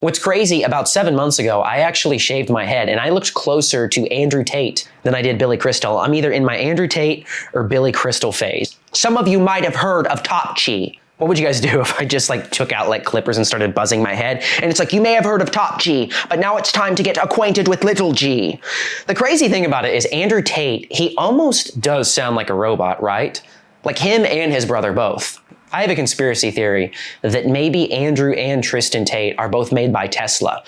What's crazy, about 7 months ago, I actually shaved my head and I looked closer to Andrew Tate than I did Billy Crystal. I'm either in my Andrew Tate or Billy Crystal phase. Some of you might have heard of Top G. What would you guys do if I just took out clippers and started buzzing my head? And it's you may have heard of Top G, but now it's time to get acquainted with Little G. The crazy thing about it is Andrew Tate, he almost does sound like a robot, right? Like him and his brother both. I have a conspiracy theory that maybe Andrew and Tristan Tate are both made by Tesla.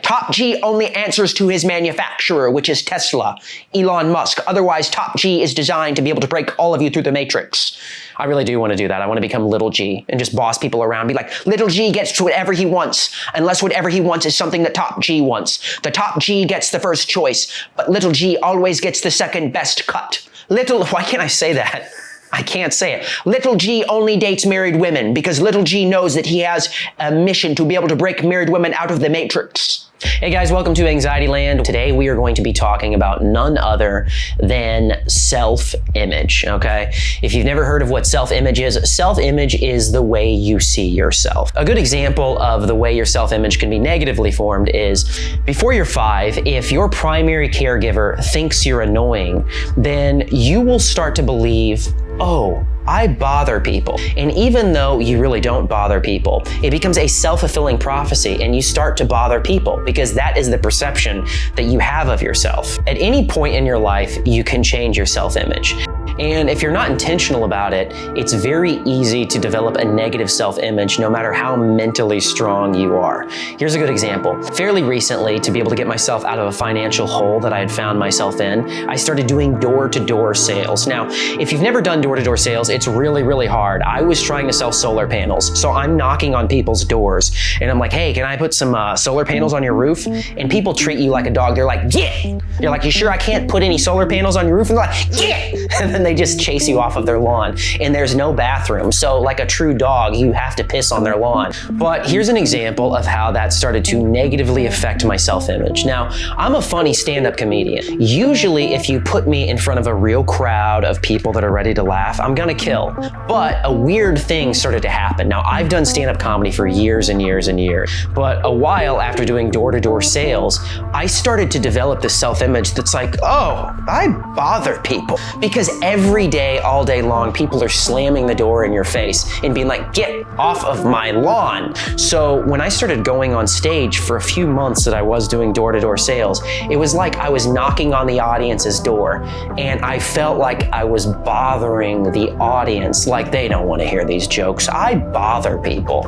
Top G only answers to his manufacturer, which is Tesla, Elon Musk. Otherwise, Top G is designed to be able to break all of you through the matrix. I really do want to do that. I want to become Little G and just boss people around. Be like, Little G gets to whatever he wants, unless whatever he wants is something that Top G wants. The Top G gets the first choice, but Little G always gets the second best cut. Why can't I say that? I can't say it. Little G only dates married women because Little G knows that he has a mission to be able to break married women out of the matrix. Hey guys, welcome to Anxiety Land. Today we are going to be talking about none other than self-image, okay? If you've never heard of what self-image is the way you see yourself. A good example of the way your self-image can be negatively formed is before you're 5, if your primary caregiver thinks you're annoying, then you will start to believe, oh, I bother people. And even though you really don't bother people, it becomes a self-fulfilling prophecy and you start to bother people because that is the perception that you have of yourself. At any point in your life, you can change your self-image. And if you're not intentional about it, it's very easy to develop a negative self-image no matter how mentally strong you are. Here's a good example. Fairly recently, to be able to get myself out of a financial hole that I had found myself in, I started doing door-to-door sales. Now, if you've never done door-to-door sales, it's really, really hard. I was trying to sell solar panels. So I'm knocking on people's doors and I'm like, hey, can I put some solar panels on your roof? And people treat you like a dog. They're like, yeah. You're like, you sure I can't put any solar panels on your roof? And they're like, yeah. And then they just chase you off of their lawn and there's no bathroom. So like a true dog, you have to piss on their lawn. But here's an example of how that started to negatively affect my self-image. Now, I'm a funny stand-up comedian. Usually, if you put me in front of a real crowd of people that are ready to laugh, I'm gonna kill. But a weird thing started to happen. Now, I've done stand-up comedy for years and years and years, but a while after doing door-to-door sales, I started to develop this self-image that's oh, I bother people. Because every day, all day long, people are slamming the door in your face and being like, get off of my lawn. So when I started going on stage for a few months that I was doing door-to-door sales, it was like I was knocking on the audience's door and I felt like I was bothering the audience, like they don't want to hear these jokes. I bother people.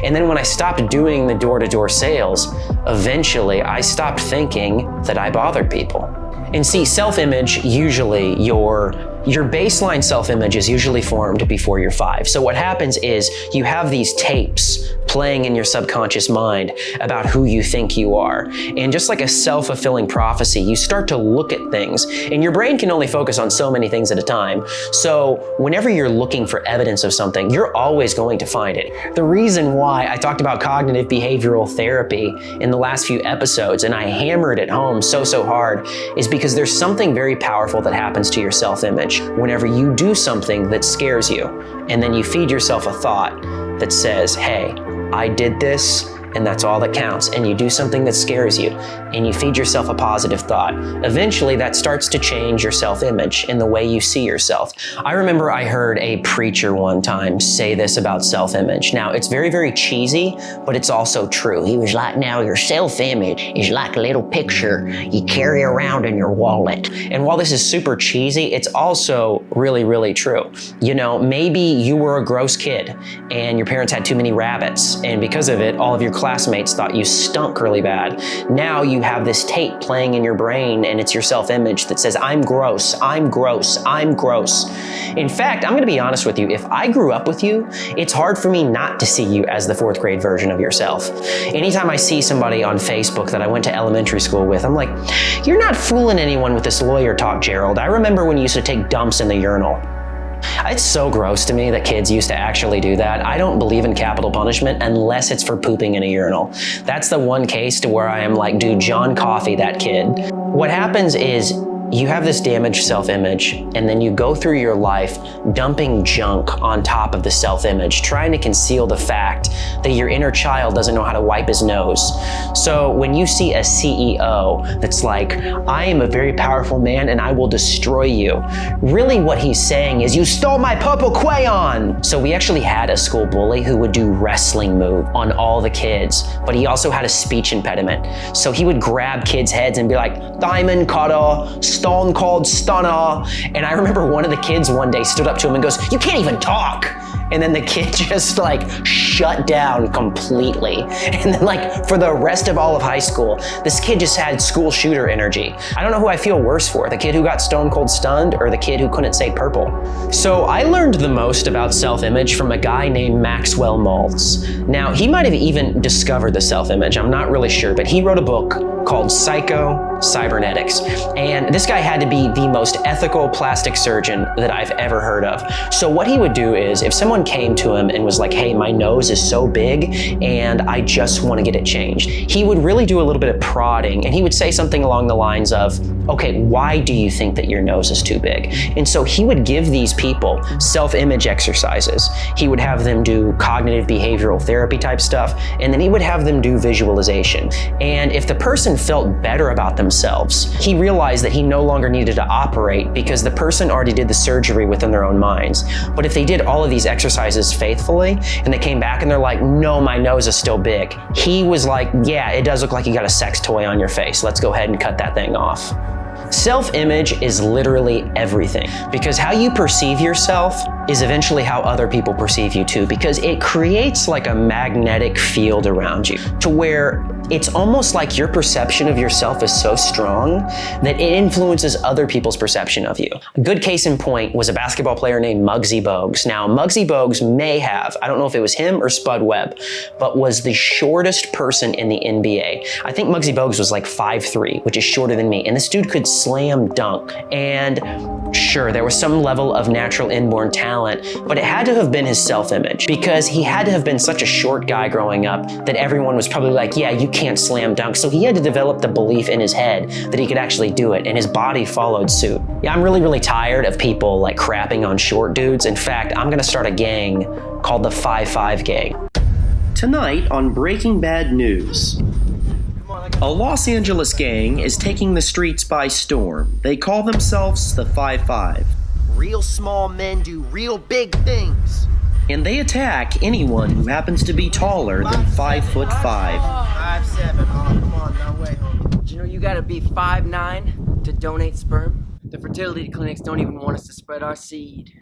And then when I stopped doing the door-to-door sales, eventually I stopped thinking that I bothered people. And see, self-image, usually your baseline self-image is usually formed before you're 5. So what happens is you have these tapes playing in your subconscious mind about who you think you are. And just like a self-fulfilling prophecy, you start to look at things and your brain can only focus on so many things at a time. So whenever you're looking for evidence of something, you're always going to find it. The reason why I talked about cognitive behavioral therapy in the last few episodes, and I hammered it home so hard, is because there's something very powerful that happens to your self-image whenever you do something that scares you, and then you feed yourself a thought that says, hey, I did this, and that's all that counts. And you do something that scares you, and you feed yourself a positive thought. Eventually, that starts to change your self-image and the way you see yourself. I remember I heard a preacher one time say this about self-image. Now, it's very, very cheesy, but it's also true. He was like, now your self-image is like a little picture you carry around in your wallet. And while this is super cheesy, it's also really, really true. You know, maybe you were a gross kid and your parents had too many rabbits, and because of it, all of your classmates thought you stunk really bad. Now you have this tape playing in your brain and it's your self-image that says, I'm gross, I'm gross, I'm gross. In fact, I'm gonna be honest with you, if I grew up with you, it's hard for me not to see you as the 4th grade version of yourself. Anytime I see somebody on Facebook that I went to elementary school with, I'm like, you're not fooling anyone with this lawyer talk, Gerald. I remember when you used to take dumps in the urinal. It's so gross to me that kids used to actually do that. I don't believe in capital punishment unless it's for pooping in a urinal. That's the one case to where I am like, dude, John Coffey, that kid. What happens is You have this damaged self-image, and then you go through your life dumping junk on top of the self-image, trying to conceal the fact that your inner child doesn't know how to wipe his nose. So when you see a CEO that's like, I am a very powerful man and I will destroy you, really what he's saying is, you stole my purple crayon! So we actually had a school bully who would do wrestling move on all the kids, but he also had a speech impediment. So he would grab kids' heads and be like, diamond cutter, stone cold stunner. And I remember one of the kids one day stood up to him and goes, you can't even talk. And then the kid just like shut down completely. And then like for the rest of all of high school, this kid just had school shooter energy. I don't know who I feel worse for, the kid who got stone cold stunned or the kid who couldn't say purple. So I learned the most about self-image from a guy named Maxwell Maltz. Now he might have even discovered the self-image, I'm not really sure, but he wrote a book called Psycho-Cybernetics. And this guy had to be the most ethical plastic surgeon that I've ever heard of. So what he would do is, if someone came to him and was like, hey, my nose is so big and I just want to get it changed, he would really do a little bit of prodding, and he would say something along the lines of, okay, why do you think that your nose is too big? And so he would give these people self-image exercises. He would have them do cognitive behavioral therapy type stuff, and then he would have them do visualization. And if the person felt better about themselves, he realized that he no longer needed to operate because the person already did the surgery within their own minds. But if they did all of these exercises faithfully and they came back and they're like, no, my nose is still big, he was like, yeah, it does look like you got a sex toy on your face. Let's go ahead and cut that thing off. Self-image is literally everything, because how you perceive yourself is eventually how other people perceive you too, because it creates like a magnetic field around you to where it's almost like your perception of yourself is so strong that it influences other people's perception of you. A good case in point was a basketball player named Muggsy Bogues. Now, Muggsy Bogues may have, I don't know if it was him or Spud Webb, but was the shortest person in the NBA. I think Muggsy Bogues was like 5'3", which is shorter than me, and this dude could slam dunk. And sure, there was some level of natural inborn talent, but it had to have been his self-image, because he had to have been such a short guy growing up that everyone was probably like, yeah, you can't slam dunk. So he had to develop the belief in his head that he could actually do it, and his body followed suit. Yeah, I'm really tired of people like crapping on short dudes. In fact, I'm gonna start a gang called the 5'5" gang. Tonight on Breaking Bad News, a Los Angeles gang is taking the streets by storm. They call themselves the 5'5". Real small men do real big things. And they attack anyone who happens to be taller than 5'5". 5'7". Oh, come on, no way, homie. Did you know you gotta be 5'9" to donate sperm? The fertility clinics don't even want us to spread our seed.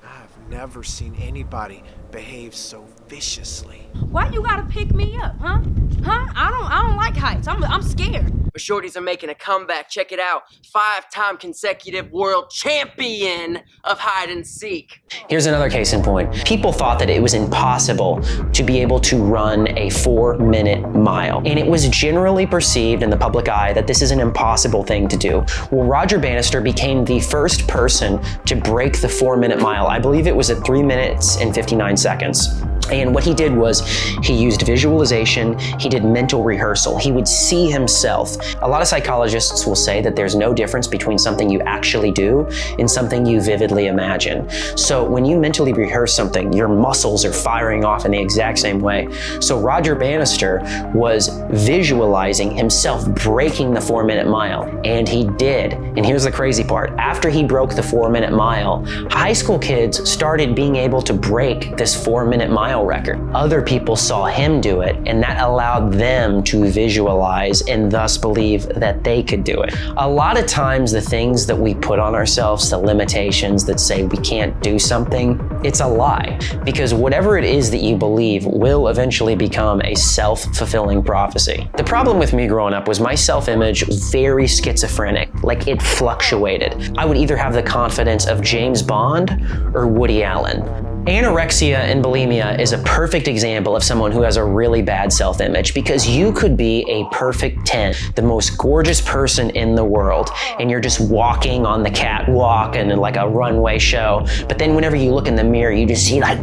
I've never seen anybody behave so viciously. Why you gotta pick me up, huh? I don't like heights. I'm scared. But shorties are making a comeback. Check it out. 5-time consecutive world champion of hide and seek. Here's another case in point. People thought that it was impossible to be able to run a 4-minute mile. And it was generally perceived in the public eye that this is an impossible thing to do. Well, Roger Bannister became the first person to break the 4-minute mile. I believe it was at 3 minutes and 59 seconds. And what he did was he used visualization, he did mental rehearsal. He would see himself. A lot of psychologists will say that there's no difference between something you actually do and something you vividly imagine. So when you mentally rehearse something, your muscles are firing off in the exact same way. So Roger Bannister was visualizing himself breaking the 4-minute mile, and he did. And here's the crazy part. After he broke the 4-minute mile, high school kids started being able to break this 4-minute mile record. Other people saw him do it, and that allowed them to visualize and thus believe that they could do it. A lot of times the things that we put on ourselves, the limitations that say we can't do something, it's a lie, because whatever it is that you believe will eventually become a self-fulfilling prophecy. The problem with me growing up was my self-image was very schizophrenic, like it fluctuated. I would either have the confidence of James Bond or Woody Allen. Anorexia and bulimia is a perfect example of someone who has a really bad self-image, because you could be a perfect 10, the most gorgeous person in the world, and you're just walking on the catwalk and in like a runway show. But then whenever you look in the mirror, you just see like,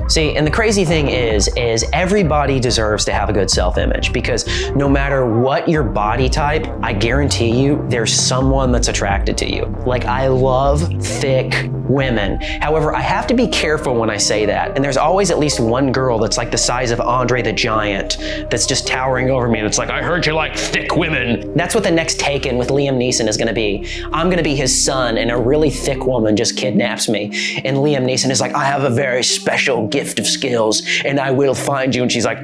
See, and the crazy thing is everybody deserves to have a good self-image, because no matter what your body type, I guarantee you there's someone that's attracted to you. Like, I love thick women. However, I have to be careful when I say that. And there's always at least one girl that's like the size of Andre the Giant that's just towering over me, and it's like, I heard you like thick women. That's what the next Taken with Liam Neeson is gonna be. I'm gonna be his son, and a really thick woman just kidnaps me. And Liam Neeson is like, I have a very special gift of skills, and I will find you. And she's like,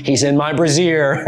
he's in my brassiere.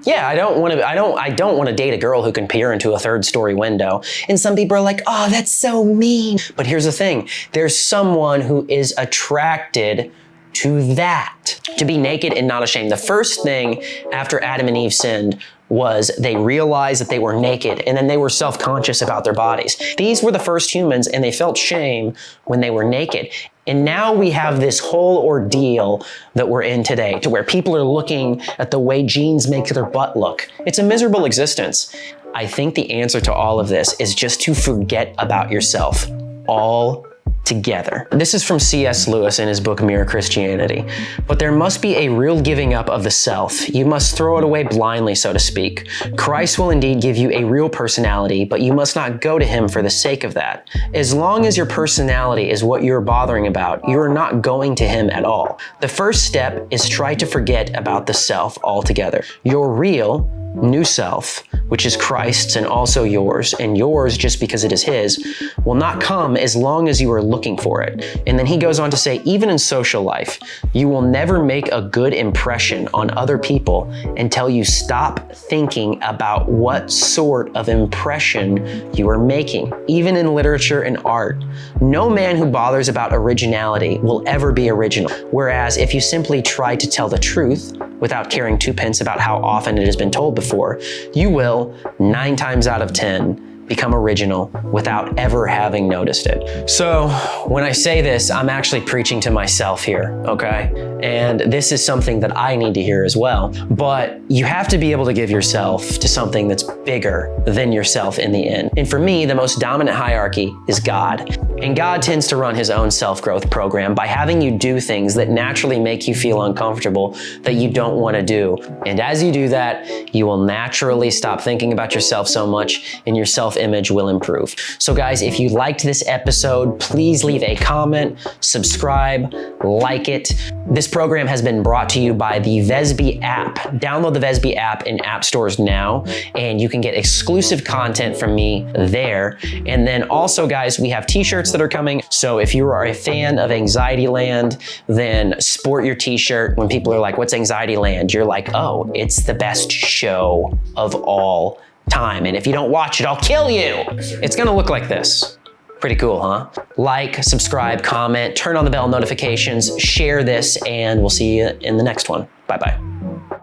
Yeah, I don't want to date a girl who can peer into a third-story window. And some people are like, oh, that's so mean. But here's the thing. There's someone who is attracted to that. To be naked and not ashamed. The first thing after Adam and Eve sinned was they realized that they were naked, and then they were self-conscious about their bodies. These were the first humans, and they felt shame when they were naked. And now we have this whole ordeal that we're in today, to where people are looking at the way jeans make their butt look. It's a miserable existence. I think the answer to all of this is just to forget about yourself all together. This is from C.S. Lewis in his book, Mere Christianity. But there must be a real giving up of the self. You must throw it away blindly, so to speak. Christ will indeed give you a real personality, but you must not go to him for the sake of that. As long as your personality is what you're bothering about, you are not going to him at all. The first step is try to forget about the self altogether. Your real, new self, which is Christ's and also yours, and yours just because it is his, will not come as long as you are looking for it. And then he goes on to say, even in social life, you will never make a good impression on other people until you stop thinking about what sort of impression you are making. Even in literature and art, no man who bothers about originality will ever be original. Whereas if you simply try to tell the truth without caring two pence about how often it has been told before, you will, 9 times out of 10, become original without ever having noticed it. So when I say this, I'm actually preaching to myself here, okay? And this is something that I need to hear as well. But you have to be able to give yourself to something that's bigger than yourself in the end. And for me, the most dominant hierarchy is God. And God tends to run his own self-growth program by having you do things that naturally make you feel uncomfortable, that you don't want to do. And as you do that, you will naturally stop thinking about yourself so much, and your self-image will improve. So guys, if you liked this episode, please leave a comment, subscribe, like it. This program has been brought to you by the Vezbi App. Download the Vezbi App in app stores now, and you can get exclusive content from me there. And then also, guys, we have t-shirts that are coming. So if you are a fan of Anxiety Land, then sport your t-shirt. When people are like, what's Anxiety Land? You're like, oh, it's the best show of all time. And if you don't watch it, I'll kill you. It's gonna look like this. Pretty cool, huh? Like, subscribe, comment, turn on the bell notifications, share this, and we'll see you in the next one. Bye-bye.